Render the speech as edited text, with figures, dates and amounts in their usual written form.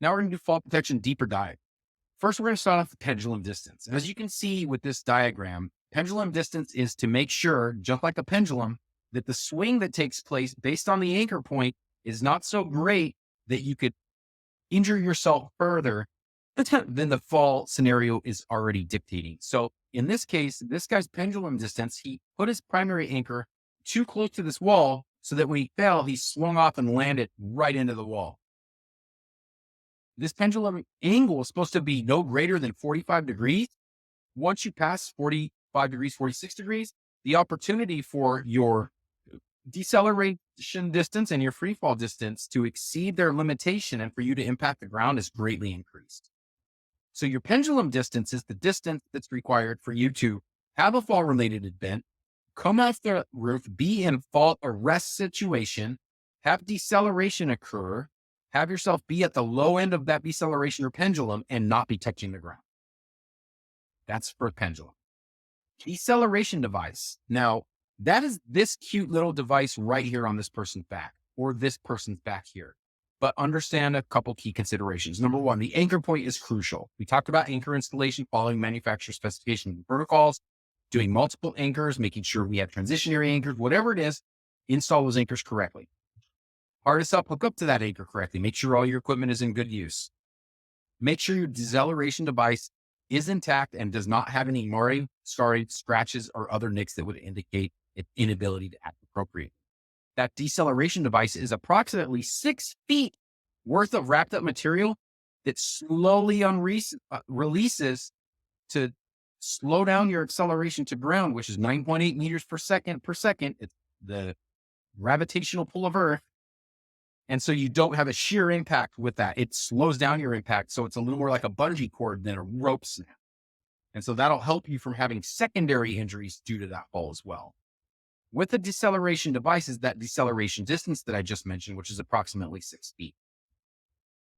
Now we're going to do fall protection deeper dive. First, we're going to start off the pendulum distance. As you can see with this diagram, pendulum distance is to make sure, just like a pendulum, that the swing that takes place based on the anchor point is not so great that you could injure yourself further than the fall scenario is already dictating. So in this case, this guy's pendulum distance, he put his primary anchor too close to this wall so that when he fell, he swung off and landed right into the wall. This pendulum angle is supposed to be no greater than 45 degrees. Once you pass 45 degrees, 46 degrees, the opportunity for your deceleration distance and your free fall distance to exceed their limitation and for you to impact the ground is greatly increased. So your pendulum distance is the distance that's required for you to have a fall related event, come off the roof, be in fall arrest situation, have deceleration occur, have yourself be at the low end of that deceleration or pendulum and not be touching the ground. That's for pendulum. Deceleration device. Now, that is this cute little device right here on this person's back or this person's back here. But understand a couple key considerations. Number one, the anchor point is crucial. We talked about anchor installation, following manufacturer specifications and protocols, doing multiple anchors, making sure we have transitionary anchors, whatever it is, install those anchors correctly. Hardest up, hook up to that anchor correctly. Make sure all your equipment is in good use. Make sure your deceleration device is intact and does not have any marring, scarring, scratches, or other nicks that would indicate its inability to act appropriately. That deceleration device is approximately 6 feet worth of wrapped up material that slowly releases to slow down your acceleration to ground, which is 9.8 meters per second. It's the gravitational pull of Earth. And so you don't have a shear impact with that. It slows down your impact. So it's a little more like a bungee cord than a rope snap. And so that'll help you from having secondary injuries due to that fall as well. With the deceleration devices, that deceleration distance that I just mentioned, which is approximately 6 feet.